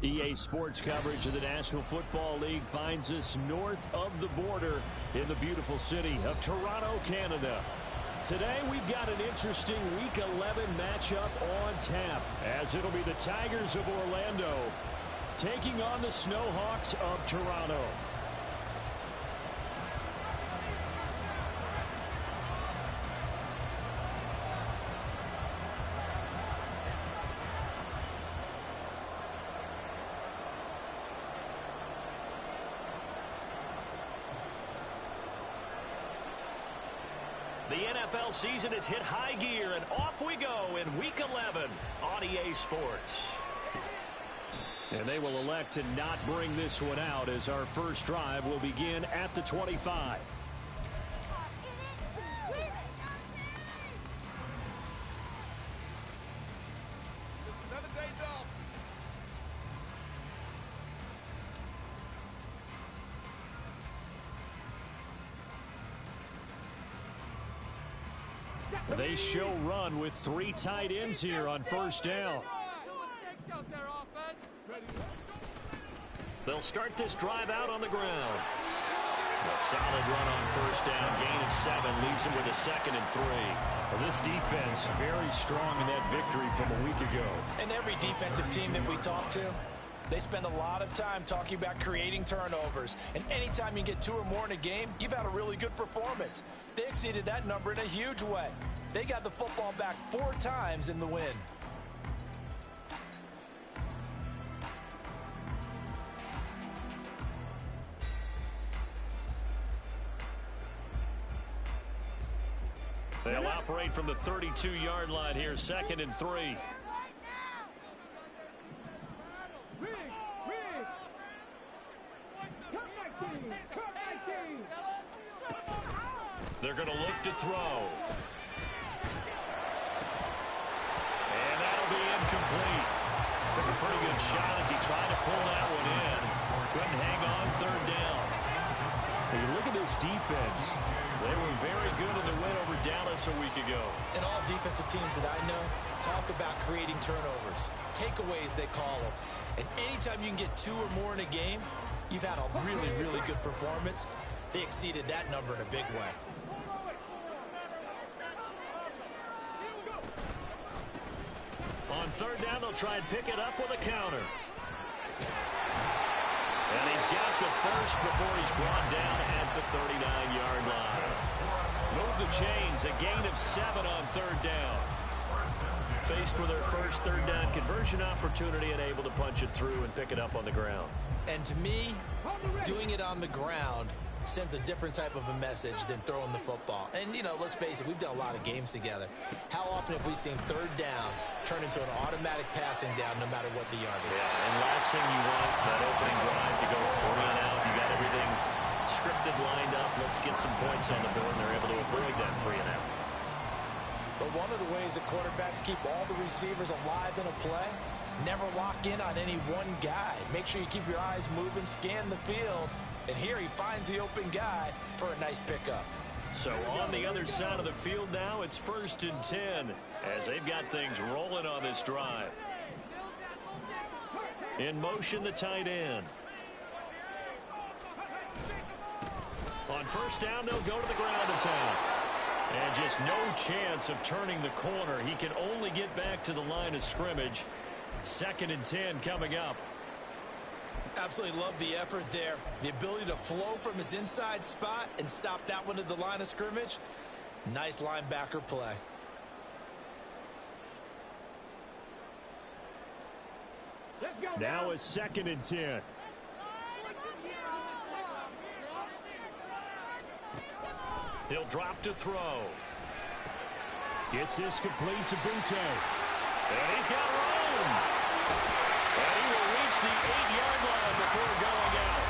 EA Sports coverage of the National Football League finds us north of the border in the beautiful city of Toronto, Canada. Today we've got an interesting Week 11 matchup on tap, as it'll be the Tigers of Orlando taking on the Snowhawks of Toronto. The NFL season has hit high gear, and off we go in Week 11 on EA Sports. And they will elect to not bring this one out, as our first drive will begin at the 25. They show run with 3 tight ends here on first down. They'll start this drive out on the ground. A solid run on first down. Gain of 7 leaves them with a 2nd and 3. Well, this defense very strong in that victory from a week ago. And every defensive team that we talk to, they spend a lot of time talking about creating turnovers. And anytime you get 2 or more in a game, you've had a really good performance. They exceeded that number in a huge way. They got the football back 4 times in the win. They'll operate from the 32-yard line here, 2nd and 3. They're going to look to throw. And that'll be incomplete. Took a pretty good shot as he tried to pull that one in. Couldn't hang on 3rd down. When you look at this defense, they were very good in the win over Dallas a week ago. And all defensive teams that I know talk about creating turnovers. Takeaways, they call them. And anytime you can get 2 or more in a game, you've had a really, really good performance. They exceeded that number in a big way. On 3rd down, they'll try and pick it up with a counter. And he's got the first before he's brought down at the 39-yard line. Move the chains, a gain of 7 on 3rd down. Faced with their first 3rd down conversion opportunity and able to punch it through and pick it up on the ground. And to me, doing it on the ground sends a different type of a message than throwing the football. And, you know, let's face it, we've done a lot of games together. How often have we seen 3rd down turn into an automatic passing down no matter what the yardage? Yeah, and last thing you want, that opening drive to go 3 and out. You got everything scripted, lined up. Let's get some points on the board, and they're able to avoid that 3 and out. But one of the ways that quarterbacks keep all the receivers alive in a play, never lock in on any one guy. Make sure you keep your eyes moving, scan the field. And here he finds the open guy for a nice pickup. So on the other side of the field now, it's 1st and 10 as they've got things rolling on this drive. In motion, the tight end. On 1st down, they'll go to the ground attack. And just no chance of turning the corner. He can only get back to the line of scrimmage. 2nd and 10 coming up. Absolutely love the effort there. The ability to flow from his inside spot and stop that one at the line of scrimmage. Nice linebacker play. Now a 2nd and 10. He'll drop to throw. Gets this complete to Butte. And he's got room. And he will reach the 8-yard line before going out.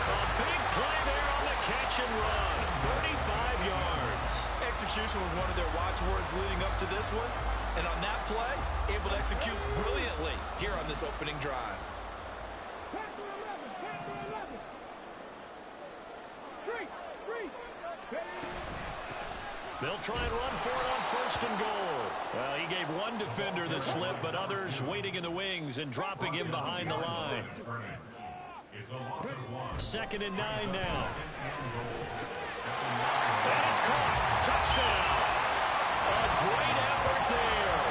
A big play there on the catch and run. 35 yards. Execution was one of their watchwords leading up to this one. And on that play, able to execute brilliantly here on this opening drive. They'll try and run for it on first and goal. Well, he gave one defender the slip, but others waiting in the wings and dropping him behind the line. 2nd and 9 now. And it's caught. Touchdown. A great effort there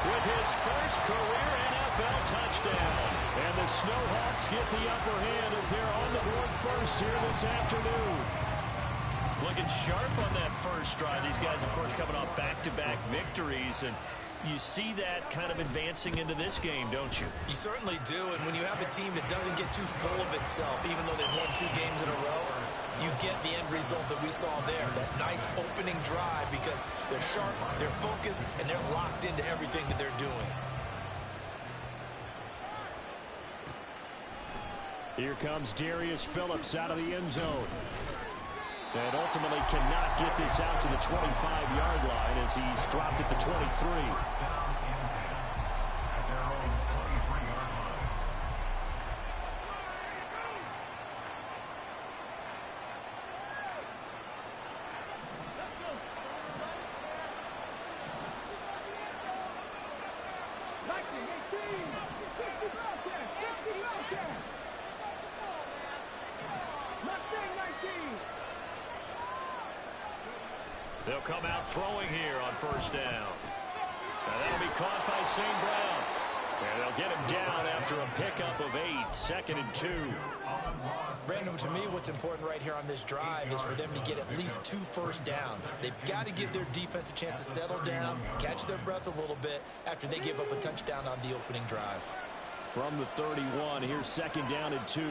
with his first career NFL touchdown. And the Snowhawks get the upper hand as they're on the board first here this afternoon. Looking sharp on that first drive. These guys, of course, coming off back-to-back victories, and you see that kind of advancing into this game, don't you? You certainly do, and when you have a team that doesn't get too full of itself, even though they've won 2 games in a row, you get the end result that we saw there, that nice opening drive, because they're sharp, they're focused, and they're locked into everything that they're doing. Here comes Darius Phillips out of the end zone. And ultimately cannot get this out to the 25-yard line as he's dropped at the 23. They'll come out throwing here on first down. And that'll be caught by St. Brown. And they'll get him down after a pickup of 8, 2nd and 2. Brandon, to me, what's important right here on this drive is for them to get at least 2 first downs. They've got to give their defense a chance to settle down, catch their breath a little bit after they give up a touchdown on the opening drive. From the 31, here's 2nd down and 2.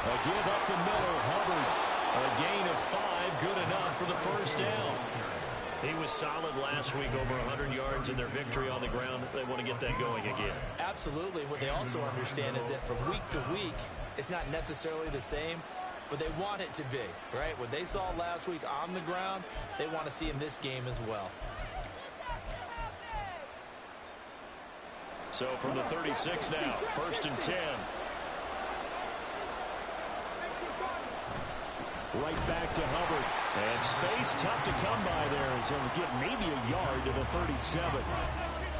A give up the middle, Hubbard. A gain of 5, good enough for the first down. He was solid last week, over 100 yards in their victory on the ground. They want to get that going again. Absolutely. What they also understand is that from week to week, it's not necessarily the same, but they want it to be, right? What they saw last week on the ground, they want to see in this game as well. So from the 36 now, 1st and 10. Right back to Hubbard. And space tough to come by there as he'll get maybe a yard to the 37.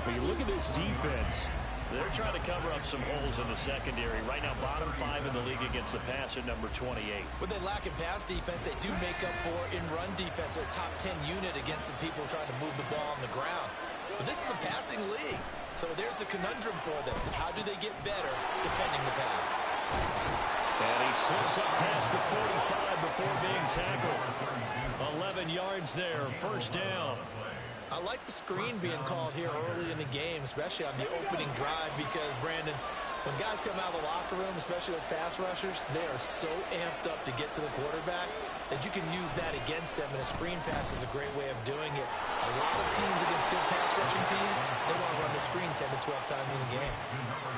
But you look at this defense. They're trying to cover up some holes in the secondary. Right now, bottom 5 in the league against the pass at number 28. What they lack in pass defense, they do make up for in run defense. They're a top 10 unit against the people trying to move the ball on the ground. But this is a passing league. So there's a conundrum for them. How do they get better defending the pass? And he slips up past the 45 before being tackled. 11 yards there, first down. I like the screen being called here early in the game, especially on the opening drive, because, Brandon, when guys come out of the locker room, especially those pass rushers, they are so amped up to get to the quarterback that you can use that against them, and a screen pass is a great way of doing it. A lot of teams against good pass rushing teams, they want to run the screen 10 to 12 times in a game.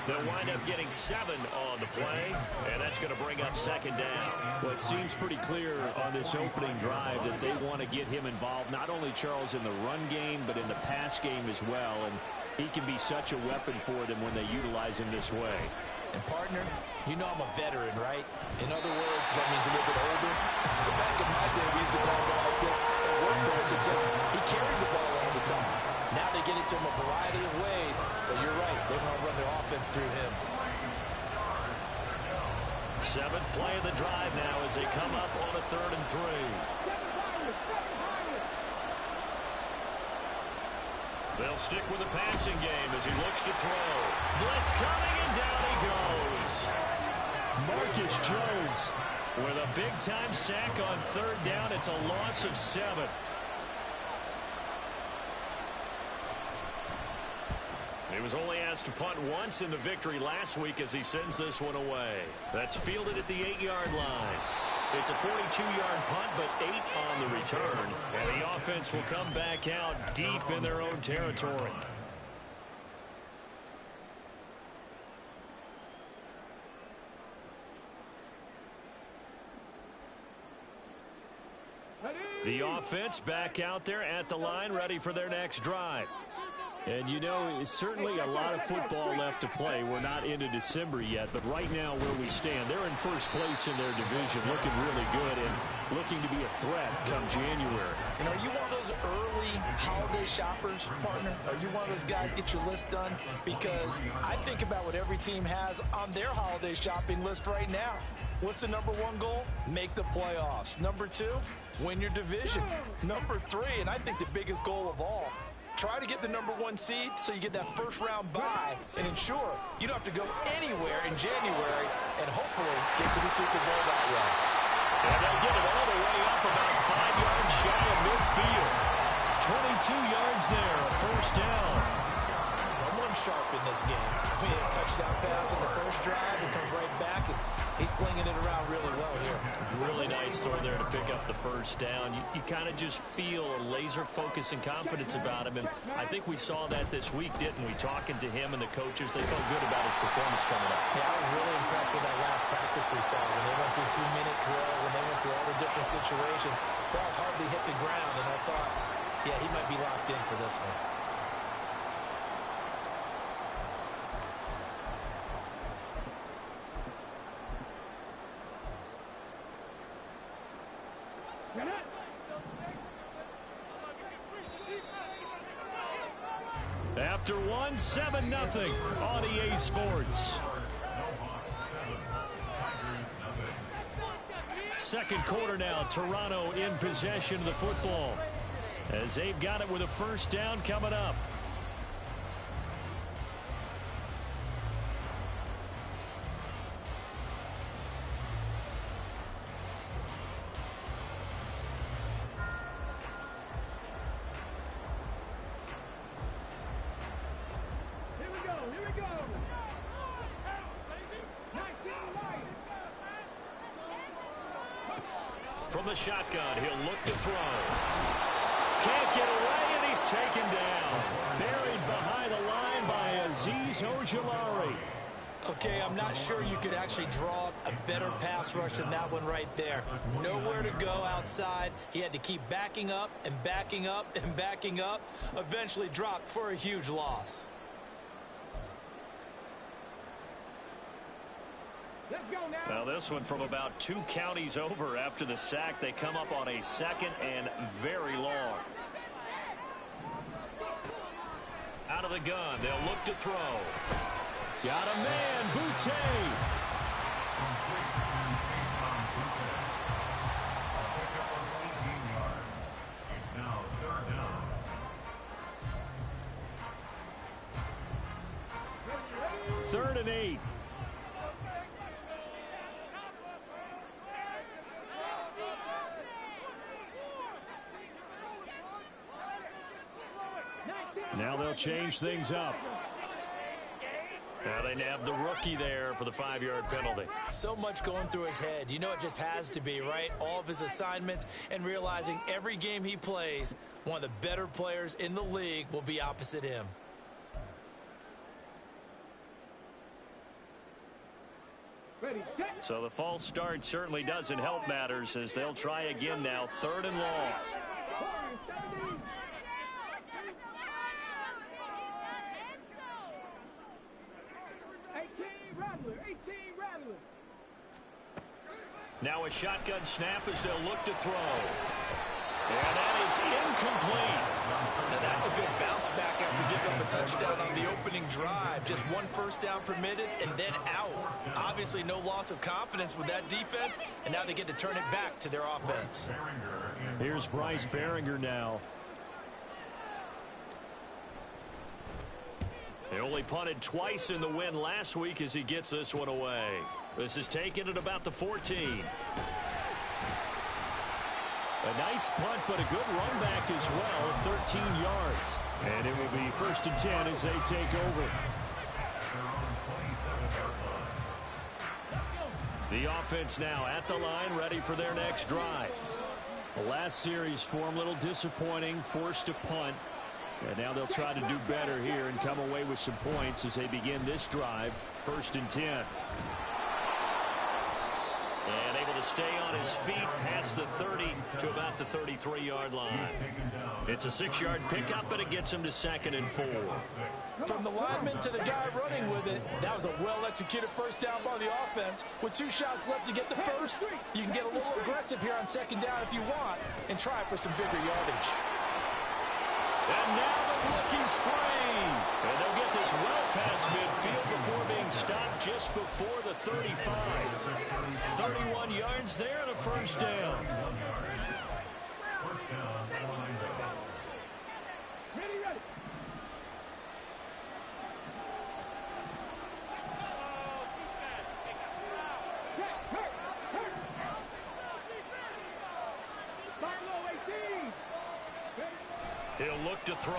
They'll wind up getting 7 on the play, and that's going to bring up 2nd down. Well, it seems pretty clear on this opening drive that they want to get him involved, not only, Charles, in the run game, but in the pass game as well. And he can be such a weapon for them when they utilize him this way. And, partner, you know I'm a veteran, right? In other words, that means a little bit older. But back in my day, we used to call it like this. A workhorse, except he carried the ball all the time. Now they get it to him a variety of ways. But you're right, they want to run their offense through him. 7th play of the drive now as they come up on a 3rd and 3. They'll stick with the passing game as he looks to throw. Blitz coming, and down he goes. Marcus Jones with a big-time sack on 3rd down. It's a loss of 7. He was only asked to punt once in the victory last week as he sends this one away. That's fielded at the 8-yard line. It's a 42-yard punt, but 8 on the return. And the offense will come back out deep in their own territory. The offense back out there at the line, ready for their next drive. And, you know, it's certainly a lot of football left to play. We're not into December yet, but right now where we stand, they're in first place in their division, looking really good and looking to be a threat come January. And are you one of those early holiday shoppers, partner? Are you one of those guys get your list done? Because I think about what every team has on their holiday shopping list right now. What's the number one goal? Make the playoffs. Number two, win your division. Number three, and I think the biggest goal of all, try to get the number one seed so you get that first round bye and ensure you don't have to go anywhere in January and hopefully get to the Super Bowl that way. And they'll get it all the way up about 5 yards shy of midfield. 22 yards there, a first down. Someone sharp in this game. He had a touchdown pass in the first drive and comes right back, and he's flinging it around really well here. Really nice throw there to pick up the first down. You kind of just feel a laser focus and confidence about him, and I think we saw that this week, didn't we? Talking to him and the coaches, they felt good about his performance coming up. Yeah, I was really impressed with that last practice we saw when they went through 2-minute drill, when they went through all the different situations. Ball hardly hit the ground, and I thought, yeah, he might be locked in for this one. After one, 7-0 on EA Sports. Second quarter now, Toronto in possession of the football as they've got it with a first down coming up. From the shotgun, he'll look to throw. Can't get away, and he's taken down. Buried behind the line by Azeez Ojulari. Okay, I'm not sure you could actually draw a better pass rush than that one right there. Nowhere to go outside. He had to keep backing up and backing up and backing up. Eventually dropped for a huge loss. Now this one from about 2 counties over after the sack. They come up on a second and very long. Out of the gun, they'll look to throw. Got a man, Boutte. Third and 8. Now they'll change things up. Now they nab the rookie there for the 5-yard penalty. So much going through his head. You know it just has to be, right? All of his assignments and realizing every game he plays, one of the better players in the league will be opposite him. So the false start certainly doesn't help matters as they'll try again now. 3rd and long. Now a shotgun snap as they'll look to throw. And that is incomplete. Now that's a good bounce back after giving up a touchdown on the opening drive. Just one first down permitted and then out. Obviously no loss of confidence with that defense, and now they get to turn it back to their offense. Here's Bryce Behringer now. He only punted twice in the win last week as he gets this one away. This is taken at about the 14. A nice punt, but a good run back as well, 13 yards. And it will be 1st and 10 as they take over. The offense now at the line, ready for their next drive. The last series for them, a little disappointing, forced to punt. And now they'll try to do better here and come away with some points as they begin this drive, 1st and 10. And able to stay on his feet past the 30 to about the 33-yard line. It's a 6-yard pickup, but it gets him to 2nd and 4. From the lineman to the guy running with it, that was a well-executed first down by the offense. With 2 shots left to get the first, you can get a little aggressive here on 2nd down if you want and try for some bigger yardage. And now the rookie's free. And they'll get this well past midfield before being stopped just before the 35. 31 yards there and a first down. He'll look to throw.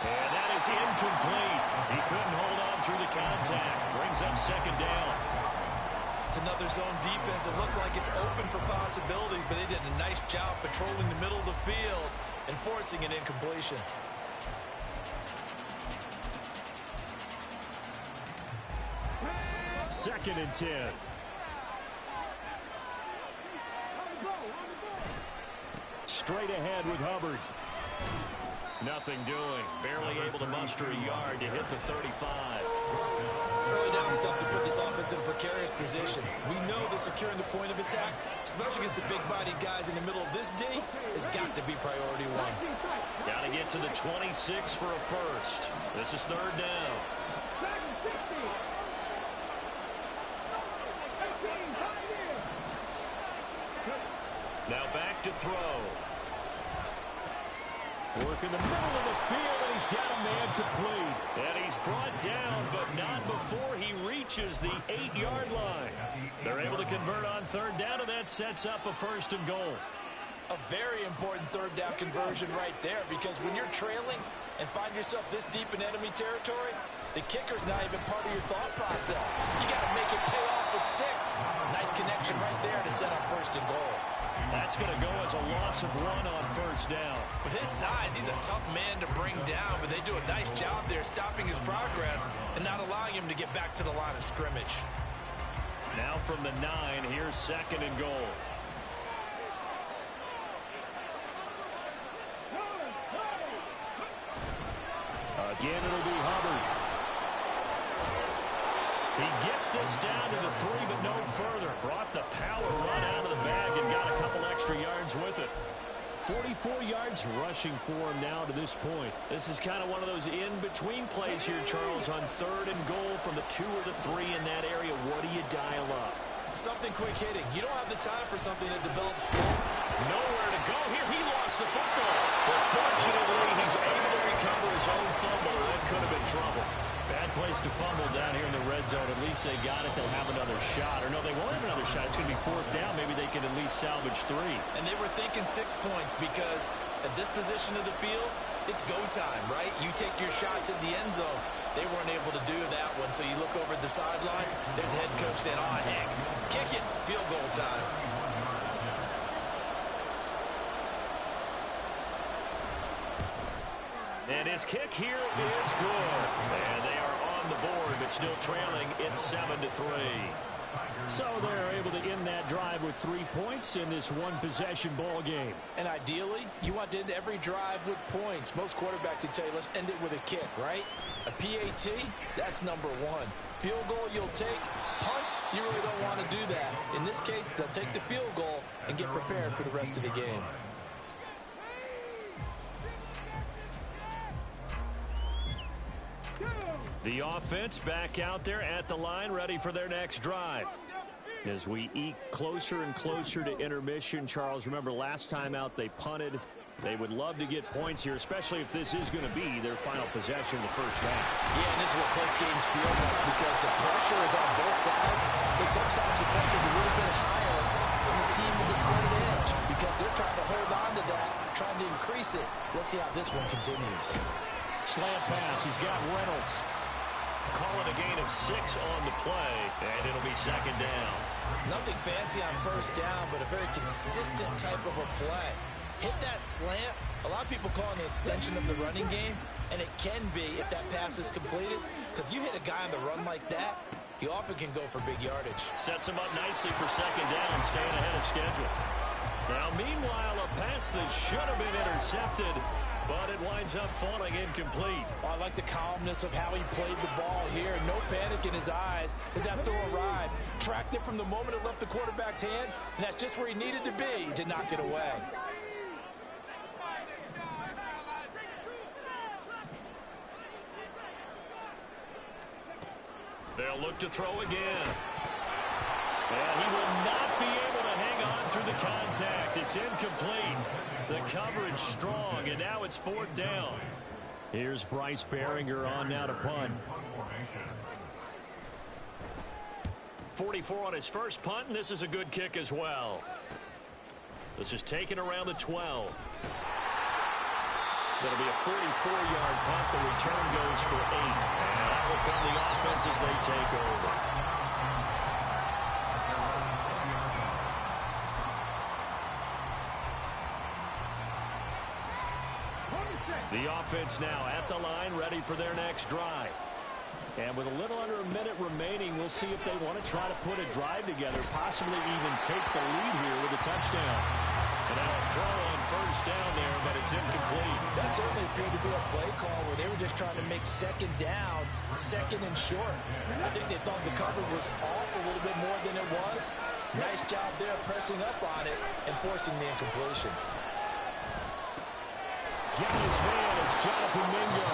And that is incomplete. He couldn't hold on through the contact. Brings up 2nd down. It's another zone defense. It looks like it's open for possibilities, but they did a nice job patrolling the middle of the field and forcing an incompletion. Second and 10. Straight ahead with Hubbard. Nothing doing. Barely able to muster a yard to hit the 35. Early down stuff to put this offense in a precarious position. We know that securing the point of attack, especially against the big-bodied guys in the middle of this D, has got to be priority 1. Got to get to the 26 for a first. This is 3rd down. Now back to throw. Work in the middle of the field, and he's got a man complete. And he's brought down, but not before he reaches the 8-yard line. They're able to convert on 3rd down, and that sets up a 1st and goal. A very important 3rd down conversion right there, because when you're trailing and find yourself this deep in enemy territory, the kicker's not even part of your thought process. You got to make it pay off with 6. Nice connection right there to set up 1st and goal. That's going to go as a loss of 1 on 1st down. With his size, he's a tough man to bring down, but they do a nice job there stopping his progress and not allowing him to get back to the line of scrimmage. Now from the 9, here's 2nd and goal. Again, it'll be Hubbard. He gets this down to the 3, but no further. Brought the power run out of the bag and got a couple extra yards with it. 44 yards rushing for him now to this point. This is kind of one of those in-between plays here, Charles, on 3rd and goal from the 2 or the 3 in that area. What do you dial up? Something quick hitting. You don't have the time for something that develops slow. Nowhere to go here. He lost the football. But fortunately, he's able to recover his own fumble. That could have been trouble. Bad place to fumble down here in the red zone. At least they got it. They'll have another shot. Or no, they won't have another shot. It's going to be 4th down. Maybe they can at least salvage 3. And they were thinking 6 points because at this position of the field, it's go time, right? You take your shots at the end zone. They weren't able to do that one. So you look over at the sideline. There's the head coach saying, "Ah, Hank, kick it. Field goal time." And his kick here is good. And they are on the board, but still trailing. It's 7-3. So they're able to end that drive with 3 points in this one-possession ball game. And ideally, you want to end every drive with points. Most quarterbacks would tell you, let's end it with a kick, right? A PAT, that's number 1. Field goal you'll take. Punts, you really don't want to do that. In this case, they'll take the field goal and get prepared for the rest of the game. The offense back out there at the line, ready for their next drive. As we eke closer and closer to intermission, Charles, remember last time out they punted. They would love to get points here, especially if this is going to be their final possession of the first half. Yeah, and this is what close games feel like because the pressure is on both sides, but sometimes the pressure is a little bit higher on the team with the slanted edge because they're trying to hold on to that, trying to increase it. Let's see how this one continues. Slant pass. He's got Reynolds. Calling a gain of 6 on the play, and it'll be 2nd down. Nothing fancy on first down, but a very consistent type of a play. Hit that slant. A lot of people call it an extension of the running game, and it can be if that pass is completed, because you hit a guy on the run like that, he often can go for big yardage. Sets him up nicely for second down, staying ahead of schedule. Now, meanwhile, a pass that should have been intercepted, but it winds up falling incomplete. Oh, I like the calmness of how he played the ball here. No panic in his eyes as that throw arrived. Tracked it from the moment it left the quarterback's hand, and that's just where he needed to be to knock it away. They'll look to throw again. And he will not be able to hang on through the contact. It's incomplete. The coverage strong, and now it's fourth down. Here's Bryce Behringer on now to punt. 44 on his first punt, and this is a good kick as well. This is taken around the 12. That'll be a 44-yard punt. The return goes for 8. And that will come the offense as they take over. The offense now at the line, ready for their next drive. And with a little under a minute remaining, we'll see if they want to try to put a drive together, possibly even take the lead here with a touchdown. And now a throw on first down there, but it's incomplete. That certainly appeared to be a play call where they were just trying to make second down, second and short. I think they thought the coverage was off a little bit more than it was. Nice job there pressing up on it and forcing the incompletion. Getting his man is Jonathan Mingo.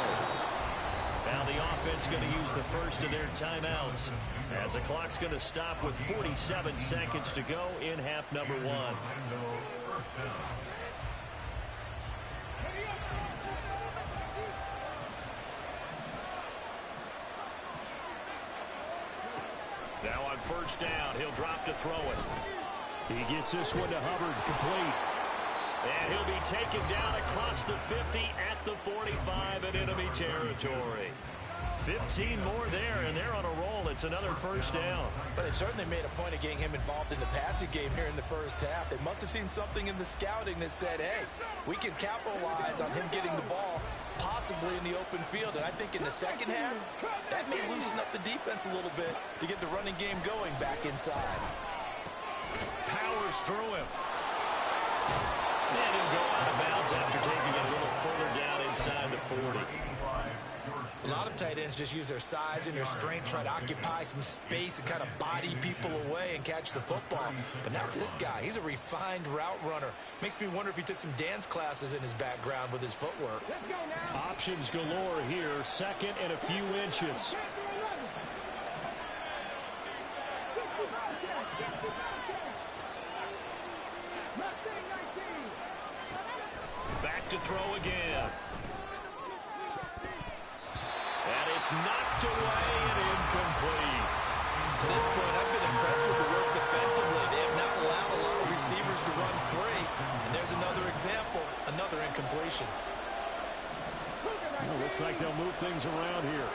Now the offense going to use the first of their timeouts as the clock's going to stop with 47 seconds to go in half number 1. Now on first down, he'll drop to throw it. He gets this one to Hubbard, complete. And he'll be taken down across the 50 at the 45 in enemy territory. 15 more there, and they're on a roll. It's another first down. But it certainly made a point of getting him involved in the passing game here in the first half. They must have seen something in the scouting that said, hey, we can capitalize on him getting the ball, possibly in the open field. And I think in the second half, that may loosen up the defense a little bit to get the running game going back inside. Powers through him. And he'll go out of bounds after taking it a little further down inside the 40. A lot of tight ends just use their size and their strength, try to occupy some space and kind of body people away and catch the football. But not this guy. He's a refined route runner. Makes me wonder if he took some dance classes in his background with his footwork. Options galore here. Second and a few inches. Back to throw again. And it's knocked away and incomplete. To this point, I've been impressed with the work defensively. They have not allowed a lot of receivers to run free. And there's another example, another incompletion. Well, looks like they'll move things around here.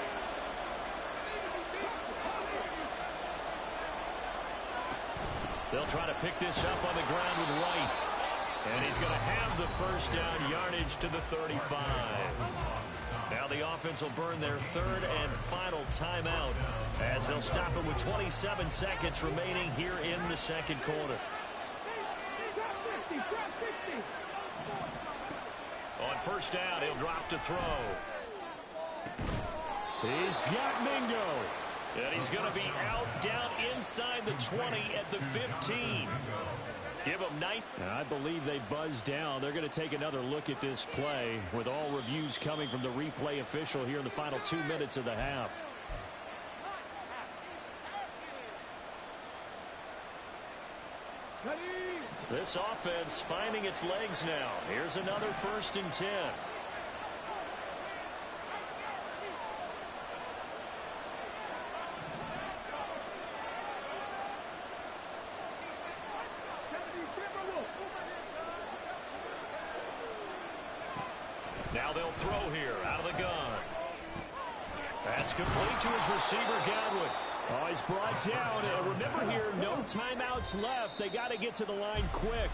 They'll try to pick this up on the ground with White. And he's going to have the first down yardage to the 35. Now the offense will burn their third and final timeout as they'll stop it with 27 seconds remaining here in the second quarter. On first down, he'll drop to throw. He's got Mingo. And he's going to be out down inside the 20 at the 15. Give him 9. I believe they buzzed down. They're going to take another look at this play with all reviews coming from the replay official here in the final 2 minutes of the half. This offense finding its legs now. Here's another 1st and 10. Now they'll throw here out of the gun. That's complete to his receiver, Godwin. Oh, he's brought down. And remember here, no timeouts left. They got to get to the line quick.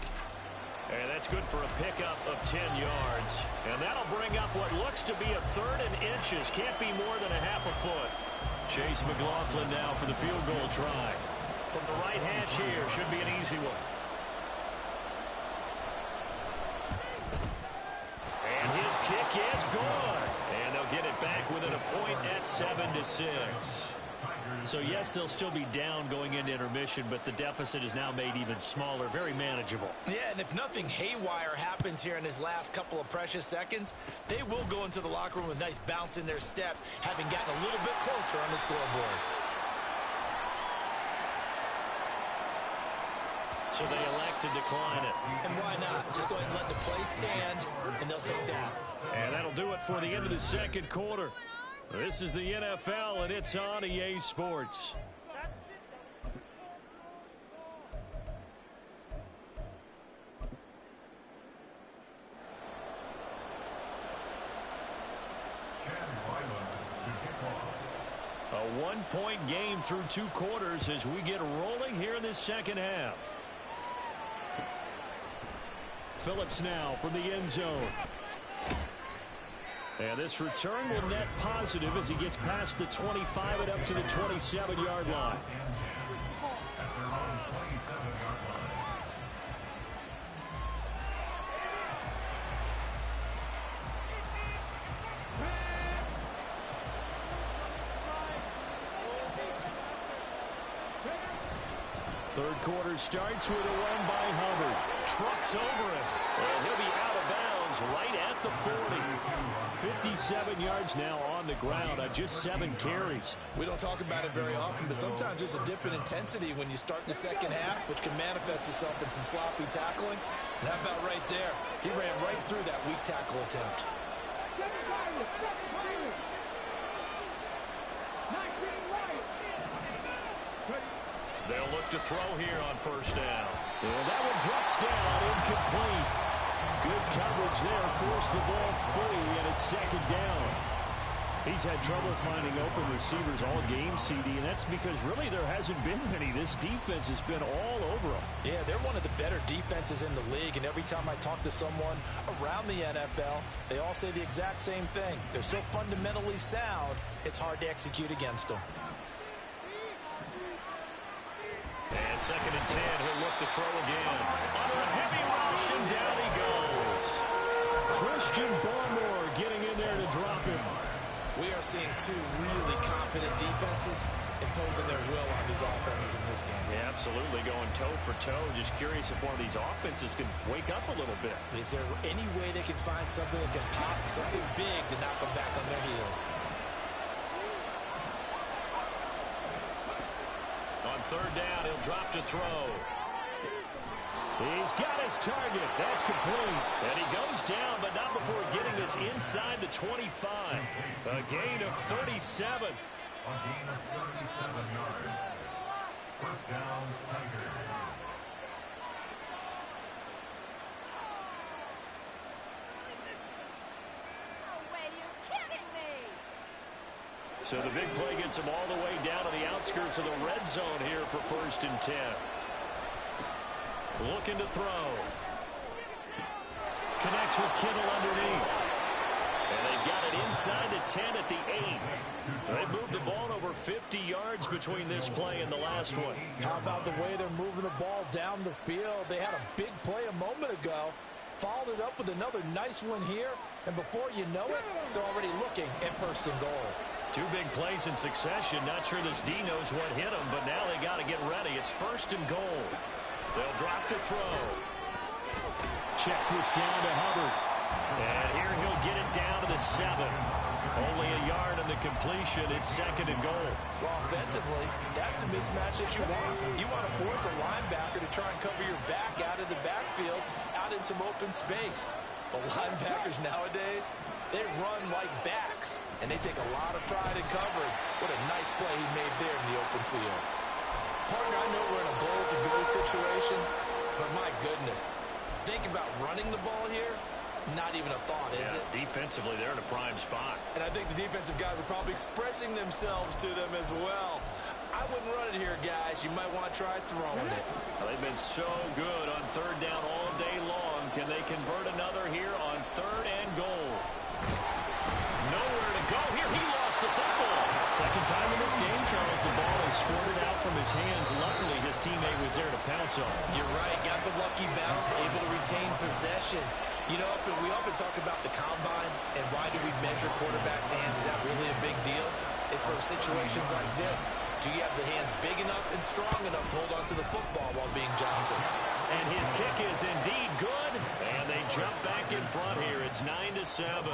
And that's good for a pickup of 10 yards. And that'll bring up what looks to be a 3rd and inches. Can't be more than a half a foot. Chase McLaughlin now for the field goal try. From the right hash here, should be an easy one. And his kick is good. And they'll get it back within a point at 7-6. So, yes, they'll still be down going into intermission, but the deficit is now made even smaller, very manageable. Yeah, and if nothing haywire happens here in his last couple of precious seconds, they will go into the locker room with a nice bounce in their step, having gotten a little bit closer on the scoreboard. So they elect to decline it. And why not? Just go ahead and let the play stand, and they'll take that. And that'll do it for the end of the second quarter. This is the NFL, and it's on EA Sports. A one-point game through 2 quarters as we get rolling here in this second half. Phillips now from the end zone. And this return will net positive as he gets past the 25 and up to the 27-yard line. Third quarter starts with a run by Hubbard. Trucks over him. And he'll be out of bounds right at the 40. 57 yards now on the ground on just 7 carries. We don't talk about it very often, but sometimes there's a dip in intensity when you start the second half, which can manifest itself in some sloppy tackling. And how about right there? He ran right through that weak tackle attempt. They'll look to throw here on first down. And that one drops down, incomplete. Good coverage there, forced the ball free, and it's second down. He's had trouble finding open receivers all game, CD, and that's because really there hasn't been many. This defense has been all over them. Yeah, they're one of the better defenses in the league, and every time I talk to someone around the NFL, they all say the exact same thing. They're so fundamentally sound, it's hard to execute against them. And second and 10, he'll look to throw again. Under a heavy rush, and down he goes. Christian Barmore getting in there to drop him. We are seeing 2 really confident defenses imposing their will on these offenses in this game. Yeah, absolutely, going toe for toe. Just curious if one of these offenses can wake up a little bit. Is there any way they can find something that can pop, something big to knock them back on their heels? On third down, he'll drop to throw. He's got his target. That's complete. And he goes down, but not before getting this inside the 25. A gain of 37. A gain of 37 yards. First down, Tigers. So the big play gets him all the way down to the outskirts of the red zone here for first and 10. Looking to throw. Connects with Kittle underneath. And they've got it inside the 10 at the 8. They moved the ball over 50 yards between this play and the last one. How about the way they're moving the ball down the field? They had a big play a moment ago. Followed it up with another nice one here. And before you know it, they're already looking at first and goal. 2 big plays in succession. Not sure this D knows what hit him, but now they got to get ready. It's first and goal. They'll drop to throw. Checks this down to Hubbard. And here he'll get it down to the 7. Only a yard in the completion. It's second and goal. Well, offensively, that's the mismatch that you want. You want to force a linebacker to try and cover your back out of the backfield, out in some open space. The linebackers nowadays, they run like backs, and they take a lot of pride in covering. What a nice play he made there in the open field. Partner, I know we're in a goal-to-go situation, but my goodness, think about running the ball here. Not even a thought, is it? Defensively, they're in a prime spot. And I think the defensive guys are probably expressing themselves to them as well. I wouldn't run it here, guys. You might want to try throwing it. Well, they've been so good on third down all day long. Can they convert another here on third and goal? Nowhere to go here. He lost the football. Second time in this game, Charles, the ball is squirted out from his hands. Luckily, his teammate was there to pounce on it. You're right. Got the lucky bounce, able to retain possession. You know, we often talk about the combine and why do we measure quarterbacks' hands? Is that really a big deal? It's for situations like this. Do you have the hands big enough and strong enough to hold on to the football while being jostled? And his kick is indeed good. And they jump back in front here. It's 9-7.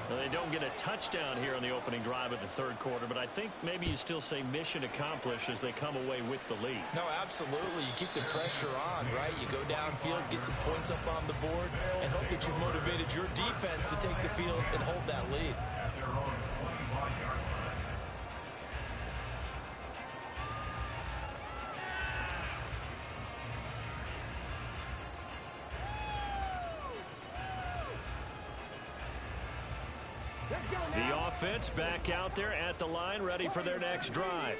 Well, they don't get a touchdown here on the opening drive of the third quarter, but I think maybe you still say mission accomplished as they come away with the lead. No, absolutely. You keep the pressure on, right? You go downfield, get some points up on the board, and hope that you've motivated your defense to take the field and hold that lead. The offense back out there at the line, ready for their next drive.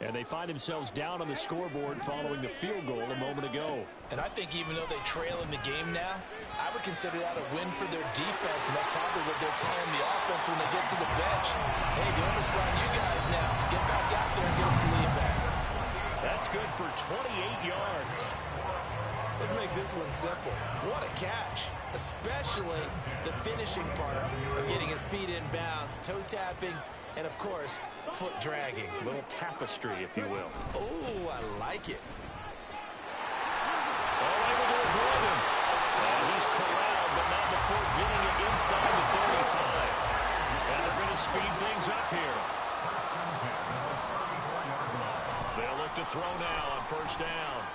And they find themselves down on the scoreboard following the field goal a moment ago. And I think even though they trail in the game now, I would consider that a win for their defense, and that's probably what they're telling the offense when they get to the bench. Hey, the onus is on you guys now. Get back out there and get us the lead back. That's good for 28 yards. Let's make this one simple. What a catch, especially the finishing part of getting his feet in bounds, toe tapping, and, of course, foot dragging. A little tapestry, if you will. Oh, I like it. All able to avoid him. And he's corralled, but not before getting it inside the 35. And they're going to speed things up here. They'll look to throw now on first down.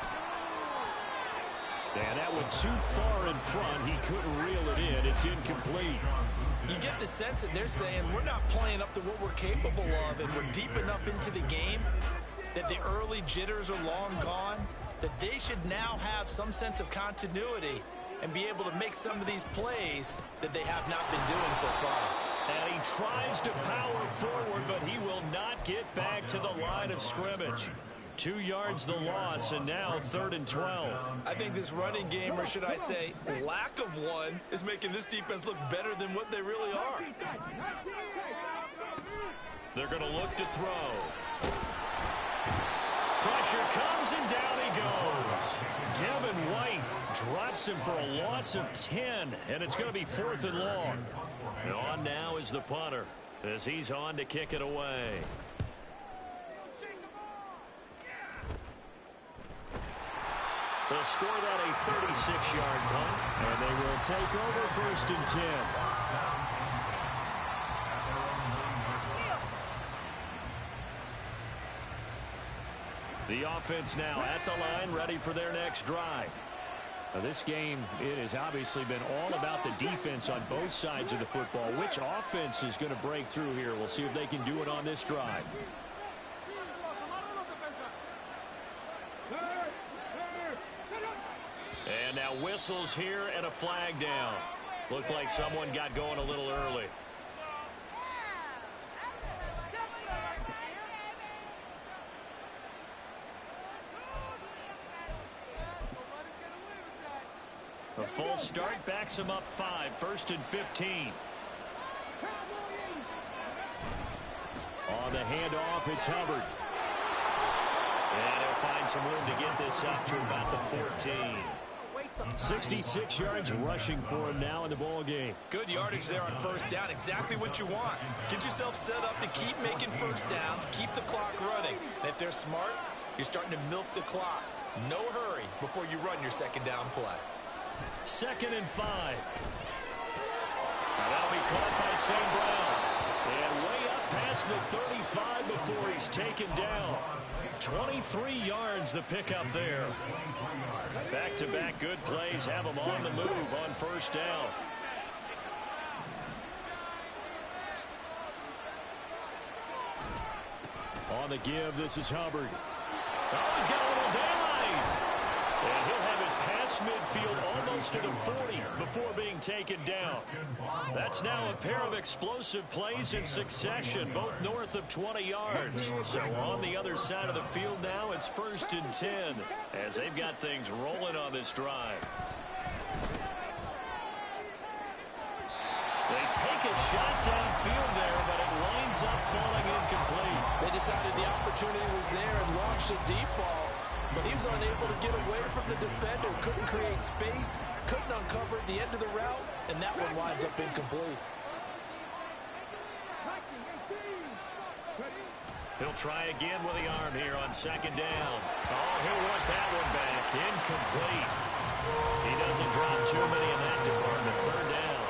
And that went too far in front. He couldn't reel it in. It's incomplete. You get the sense that they're saying we're not playing up to what we're capable of, and we're deep enough into the game that the early jitters are long gone, that they should now have some sense of continuity and be able to make some of these plays that they have not been doing so far. And he tries to power forward, but he will not get back to the line of scrimmage. 2 yards the loss, and now 3rd and 12. I think this running game, or should I say lack of one, is making this defense look better than what they really are. They're going to look to throw. Pressure comes, and down he goes. Devin White drops him for a loss of 10, and it's going to be 4th and long. And on now is the punter as he's on to kick it away. They'll score that a 36-yard punt, and they will take over 1st and 10. The offense now at the line, ready for their next drive. Now, this game, it has obviously been all about the defense on both sides of the football. Which offense is going to break through here? We'll see if they can do it on this drive. And now whistles here and a flag down. Looked like someone got going a little early. A full start backs him up 5, 1st and 15. On the handoff, it's Hubbard. And he'll find some room to get this up to about the 14. 66 yards rushing for him now in the ball game. Good yardage there on first down. Exactly what you want. Get yourself set up to keep making first downs, keep the clock running. And if they're smart, you're starting to milk the clock. No hurry before you run your second down play. 2nd and 5. Now that'll be caught by St. Brown. And way up past the 35 before he's taken down. 23 yards the pickup there. Back-to-back good plays have him on the move on first down. On the give, this is Hubbard. Oh, he's got a little dive. And he'll have it past midfield almost to the 40 before being taken down. That's now a pair of explosive plays in succession, both north of 20 yards. So on the other side of the field now, it's 1st and 10 as they've got things rolling on this drive. They take a shot downfield there, but it winds up falling incomplete. They decided the opportunity was there and launched a deep ball, but he was unable to get away from the defender, couldn't create space, couldn't uncover the end of the route, and that one winds up incomplete. He'll try again with the arm here on second down. Oh, he'll want that one back. Incomplete. He doesn't drop too many in that department. Third down.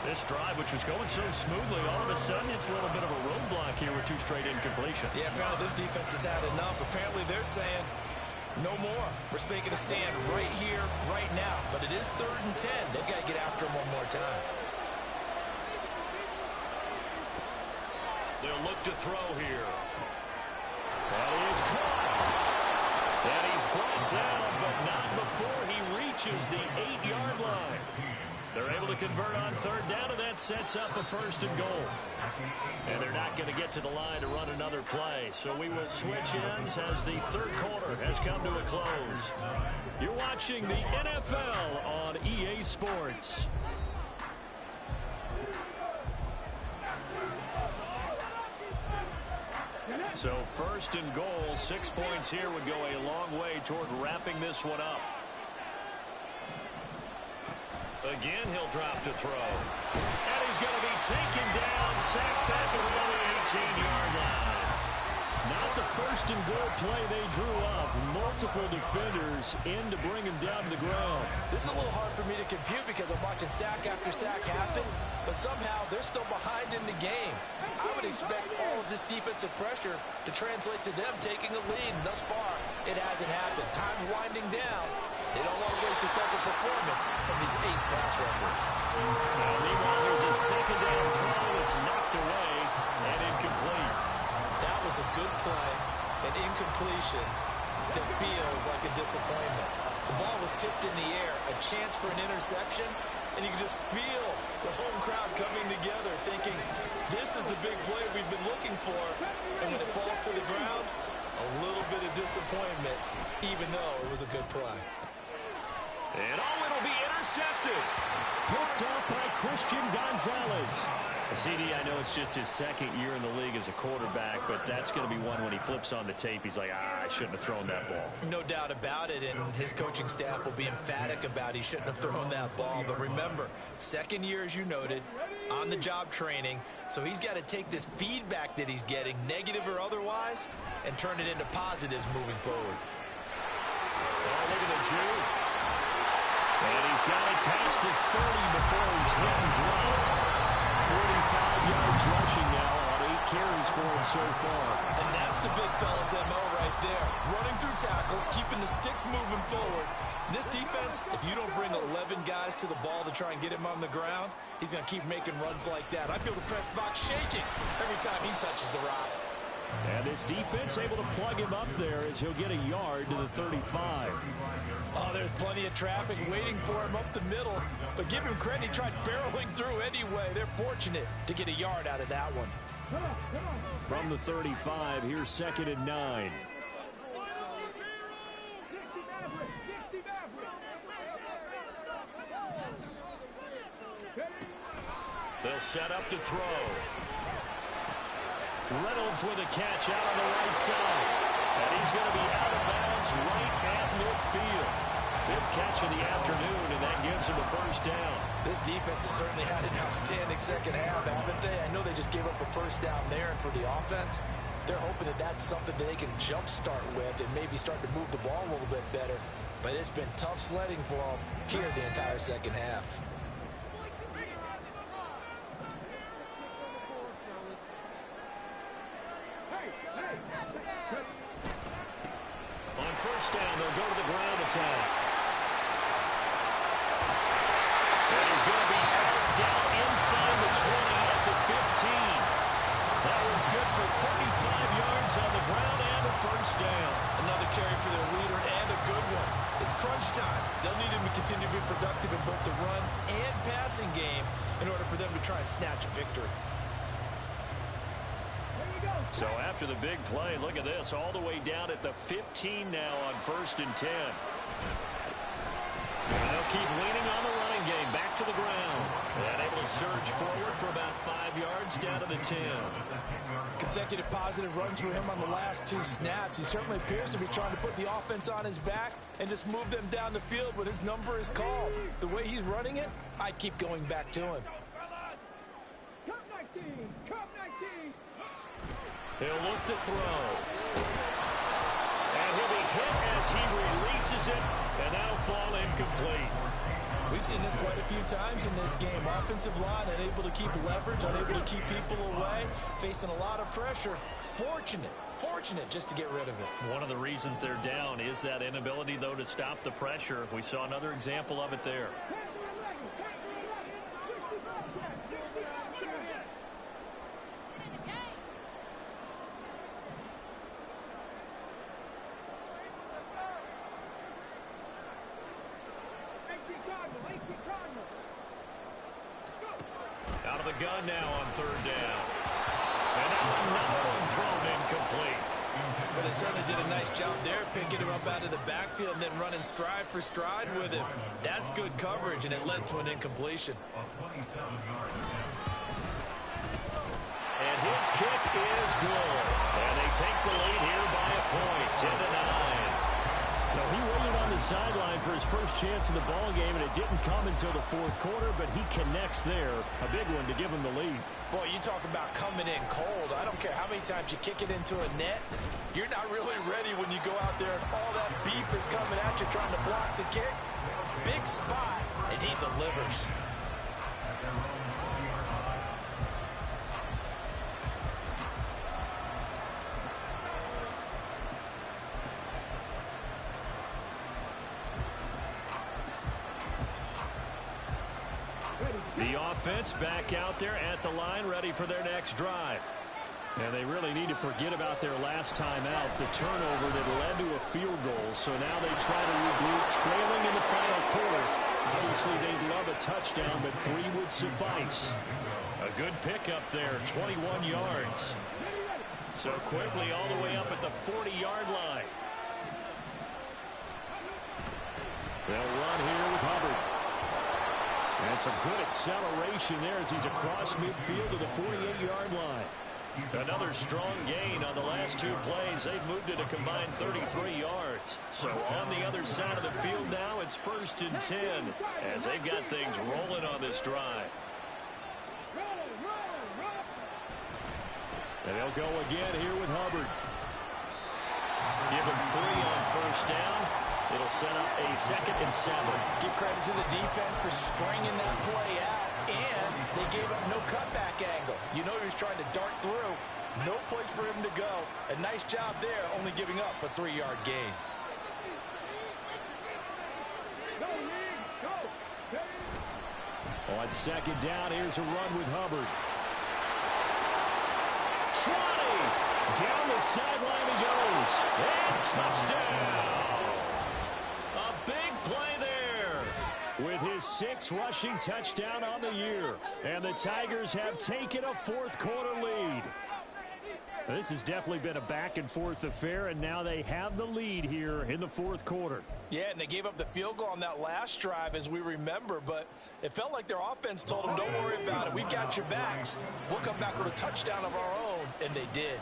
This drive, which was going so smoothly, all of a sudden it's a little bit of a roadblock here with 2 straight incompletions. Yeah, apparently this defense has had enough. Apparently they're saying, no more. We're making a stand right here, right now. But it is 3rd and 10. They've got to get after him one more time. They'll look to throw here. That is caught. And he's brought down, but not before he reaches the 8-yard line. They're able to convert on 3rd down, and that sets up a 1st and goal. And they're not going to get to the line to run another play. So we will switch ends as the 3rd quarter has come to a close. You're watching the NFL on EA Sports. So 1st and goal, 6 points here would go a long way toward wrapping this one up. Again, he'll drop to throw. And he's going to be taken down, sacked back around the 18-yard line. Not the 1st and goal play they drew up. Multiple defenders in to bring him down to the ground. This is a little hard for me to compute because I'm watching sack after sack happen, but somehow they're still behind in the game. I would expect all of this defensive pressure to translate to them taking a lead, and thus far, it hasn't happened. Time's winding down. They don't want to waste a type of performance from these ace pass rushers. Meanwhile, there's a 2nd down throw. It's knocked away and incomplete. That was a good play, an incompletion that feels like a disappointment. The ball was tipped in the air, a chance for an interception, and you can just feel the home crowd coming together thinking, this is the big play we've been looking for. And when it falls to the ground, a little bit of disappointment, even though it was a good play. And it'll be intercepted. Picked up by Christian Gonzalez. CD, I know it's just his 2nd year in the league as a quarterback, but that's going to be one when he flips on the tape, he's like, I shouldn't have thrown that ball. No doubt about it, and his coaching staff will be emphatic about he shouldn't have thrown that ball. But remember, 2nd year, as you noted, on-the-job training, so he's got to take this feedback that he's getting, negative or otherwise, and turn it into positives moving forward. Oh, look at the juke. And he's got it past the 30 before he's hit and dropped. 45 yards rushing now on 8 carries for him so far. And that's the big fella's MO right there. Running through tackles, keeping the sticks moving forward. This defense, if you don't bring 11 guys to the ball to try and get him on the ground, he's going to keep making runs like that. I feel the press box shaking every time he touches the rock. And this defense able to plug him up there as he'll get a yard to the 35. Oh, there's plenty of traffic waiting for him up the middle. But give him credit, he tried barreling through anyway. They're fortunate to get a yard out of that one. From the 35, here's 2nd and 9. They'll set up to throw. Reynolds with a catch out on the right side. And he's going to be out of bounds right at midfield. 5th catch of the afternoon, and that gives him a 1st down. This defense has certainly had an outstanding 2nd half, haven't they? I know they just gave up a 1st down there, and for the offense, they're hoping that that's something that they can jumpstart with and maybe start to move the ball a little bit better. But it's been tough sledding for them here the entire 2nd half. On 1st down, they'll go to the ground attack. And he's going to be down inside the 20 at the 15. That one's good for 35 yards on the ground and a 1st down. Another carry for their leader and a good one. It's crunch time. They'll need him to continue to be productive in both the run and passing game in order for them to try and snatch a victory. So after the big play, look at this, all the way down at the 15 now on 1st and 10. And they'll keep leaning on the running game, back to the ground. And able to They'll surge forward for about 5 yards down to the 10. Consecutive positive runs for him on the last 2 snaps. He certainly appears to be trying to put the offense on his back and just move them down the field when his number is called. The way he's running it, I'd keep going back to him. He'll look to throw. And he'll be hit as he releases it, and that'll fall incomplete. We've seen this quite a few times in this game. Offensive line unable to keep leverage, unable to keep people away, facing a lot of pressure. Fortunate just to get rid of it. One of the reasons they're down is that inability, though, to stop the pressure. We saw another example of it there. Out of the gun now on 3rd down. And now another one thrown incomplete. But they certainly did a nice job there, picking him up out of the backfield and then running stride for stride with him. That's good coverage, and it led to an incompletion. And his kick is good. And they take the lead here by a point, 10-9. So he waited on the sideline for his first chance in the ball game, and it didn't come until the 4th quarter, but he connects there. A big one to give him the lead. Boy, you talk about coming in cold. I don't care how many times you kick it into a net. You're not really ready when you go out there and all that beef is coming at you trying to block the kick. Big spot, and he delivers. The offense back out there at the line, ready for their next drive. And they really need to forget about their last time out, the turnover that led to a field goal. So now they try to regroup, trailing in the final quarter. Obviously, they'd love a touchdown, but 3 would suffice. A good pickup there, 21 yards. So quickly all the way up at the 40-yard line. They'll run here with Hubbard. And some good acceleration there as he's across midfield to the 48-yard line. Another strong gain on the last 2 plays. They've moved it a combined 33 yards. So on the other side of the field now, it's 1st and 10 as they've got things rolling on this drive. And they'll go again here with Hubbard. Give him 3 on 1st down. It'll set up a 2nd and 7. Give credit to the defense for stringing that play out, and they gave up no cutback angle. You know he was trying to dart through. No place for him to go. A nice job there, only giving up a 3-yard gain. On 2nd down, here's a run with Hubbard. 20! Down the sideline he goes. And touchdown! With his 6th rushing touchdown on the year. And the Tigers have taken a 4th quarter lead. This has definitely been a back-and-forth affair, and now they have the lead here in the 4th quarter. Yeah, and they gave up the field goal on that last drive, as we remember, but it felt like their offense told them, don't worry about it. We've got your backs. We'll come back with a touchdown of our own, and they did.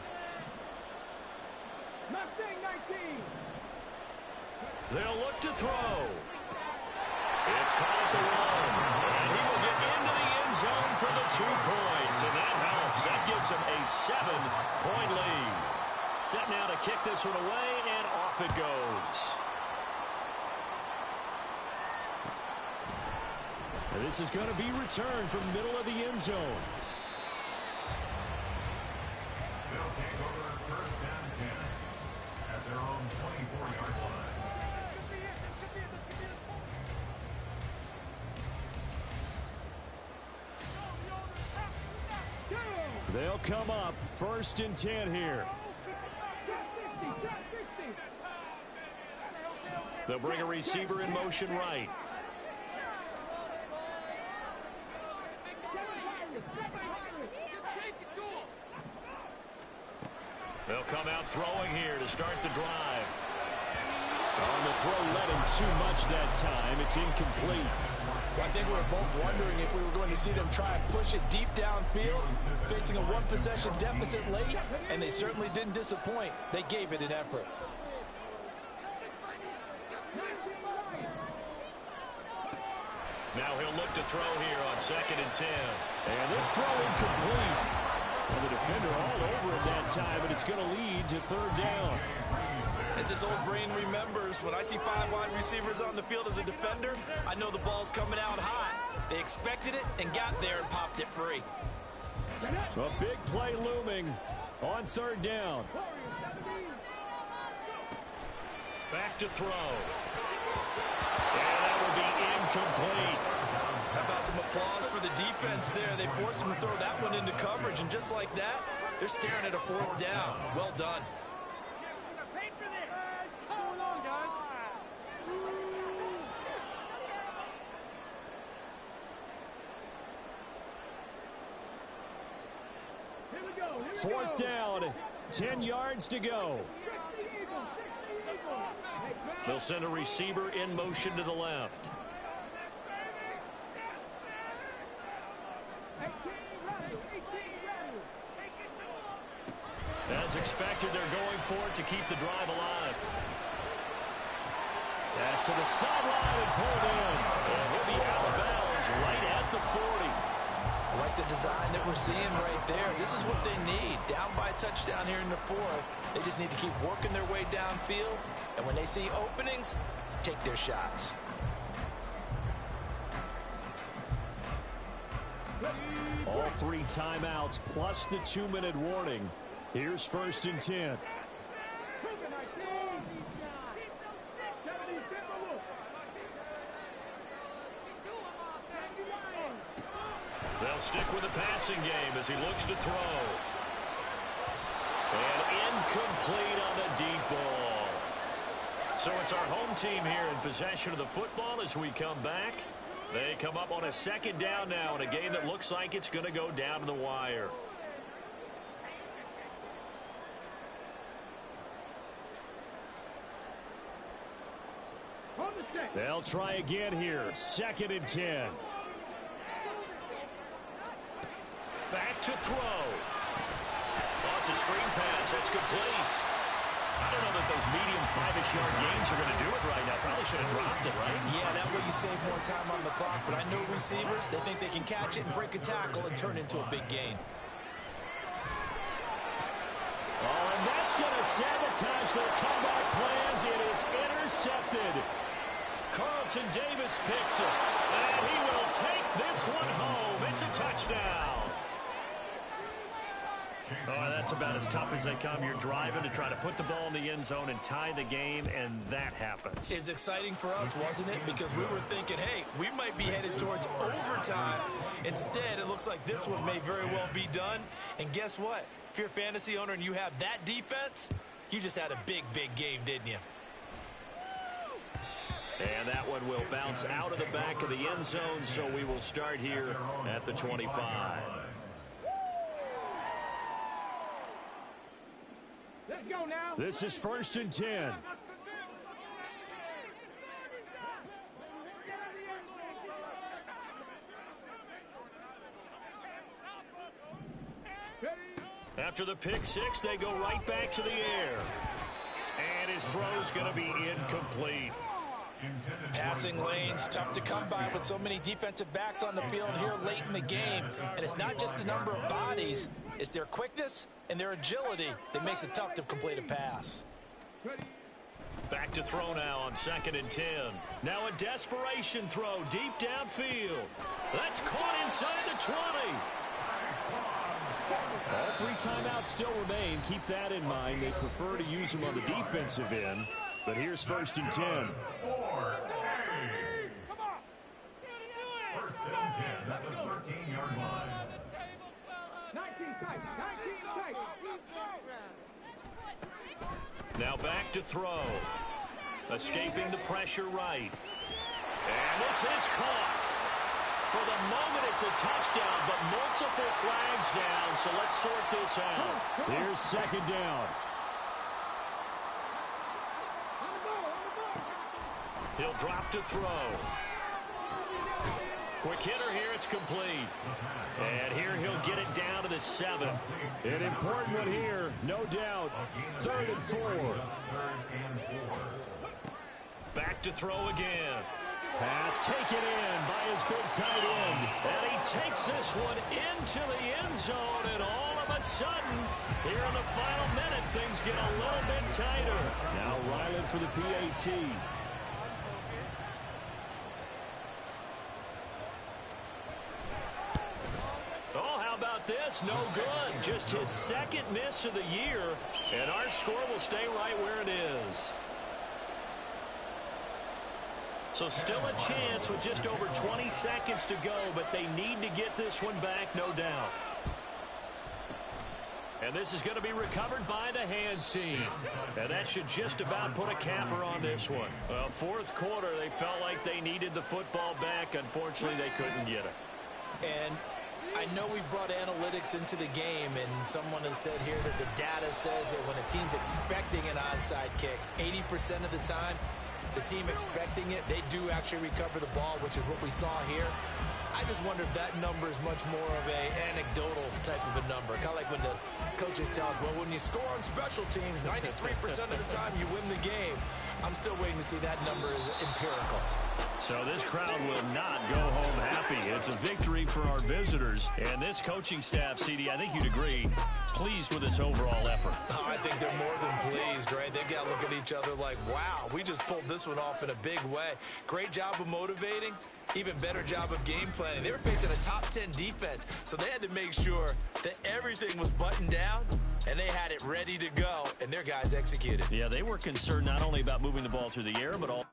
They'll look to throw. It's caught at the 1, and he will get into the end zone for the 2 points, and that helps. That gives him a 7-point lead. Set now to kick this one away, and off it goes. And this is going to be returned from the middle of the end zone. They'll take over 1st and 10 at their own 24-yard line. They'll come up 1st and 10 here. They'll bring a receiver in motion right. They'll come out throwing here to start the drive. On the throw led him too much that time. It's incomplete. I think we were both wondering if we were going to see them try and push it deep downfield, facing a one-possession deficit late, and they certainly didn't disappoint. They gave it an effort. Now he'll look to throw here on 2nd and 10. And this throw incomplete. And the defender all over it that time, and it's going to lead to 3rd down. As this old brain remembers, when I see 5 wide receivers on the field as a defender, I know the ball's coming out hot. They expected it and got there and popped it free. A big play looming on 3rd down. Back to throw. And that will be incomplete. How about some applause for the defense there? They forced him to throw that one into coverage, and just like that, they're staring at a 4th down. Well done. Fourth down, 10 yards to go. They'll send a receiver in motion to the left. As expected, they're going for it to keep the drive alive. Pass to the sideline and pulled in. And he'll be out of bounds right at the 40. I like the design that we're seeing right there. This is what they need. Down by a touchdown here in the 4th. They just need to keep working their way downfield. And when they see openings, take their shots. All 3 timeouts plus the 2-minute warning. Here's 1st and 10. They'll stick with the passing game as he looks to throw. And incomplete on the deep ball. So it's our home team here in possession of the football as we come back. They come up on a 2nd down now in a game that looks like it's going to go down to the wire. They'll try again here. 2nd and 10. Back to throw. Oh, it's a screen pass. That's complete. I don't know that those medium 5-ish yard gains are going to do it right now. Probably should have dropped it, right? Yeah, that way you save more time on the clock. But I know receivers, they think they can catch it and break a tackle and turn into a big gain. Oh, and that's going to sabotage their comeback plans. It is intercepted. Carlton Davis picks it. And he will take this one home. It's a touchdown. Oh, that's about as tough as they come. You're driving to try to put the ball in the end zone and tie the game, and that happens. It's exciting for us, wasn't it? Because we were thinking, hey, we might be headed towards overtime. Instead, it looks like this one may very well be done. And guess what? If you're a fantasy owner and you have that defense, you just had a big, big game, didn't you? And that one will bounce out of the back of the end zone, so we will start here at the 25. Let's go now. This is 1st and 10. After the pick six, they go right back to the air. And his throw's going to be incomplete. Passing lanes, tough to come by with so many defensive backs on the field here late in the game. And it's not just the number of bodies, it's their quickness and their agility that makes it tough to complete a pass. Back to throw now on 2nd and 10. Now a desperation throw deep downfield. That's caught inside the 20. All 3 timeouts still remain. Keep that in mind. They prefer to use them on the defensive end. But here's 1st and 10. 1st and 10 at the 13-yard line. Now back to throw. Escaping the pressure right. And this is caught. For the moment, it's a touchdown, but multiple flags down, so let's sort this out. Here's 2nd down. He'll drop to throw. Quick hitter here, it's complete. And here he'll get it down to the 7. An important one here, no doubt. 3rd and 4. Back to throw again. Pass taken in by his big tight end. And he takes this one into the end zone, and all of a sudden, here in the final minute, things get a little bit tighter. Now Ryland for the PAT. Oh, how about this? No good. Just his 2nd miss of the year, and our score will stay right where it is. So still a chance with just over 20 seconds to go, but they need to get this one back, no doubt. And this is going to be recovered by the hands team. And that should just about put a capper on this one. Well, 4th quarter, they felt like they needed the football back. Unfortunately, they couldn't get it. And I know we brought analytics into the game, and someone has said here that the data says that when a team's expecting an onside kick, 80% of the time, the team expecting it, they do actually recover the ball, which is what we saw here. I just wonder if that number is much more of a anecdotal type of a number. Kind of like when the coaches tell us, well, when you score on special teams, 93% of the time you win the game. I'm still waiting to see that number is empirical. So this crowd will not go home happy. It's a victory for our visitors. And this coaching staff, CD, I think you'd agree, pleased with this overall effort. Oh, I think they're more than pleased, right? They've got to look at each other like, wow, we just pulled this one off in a big way. Great job of motivating. Even better job of game planning. They were facing a top 10 defense, so they had to make sure that everything was buttoned down, and they had it ready to go, and their guys executed. Yeah, they were concerned not only about moving the ball through the air, but all...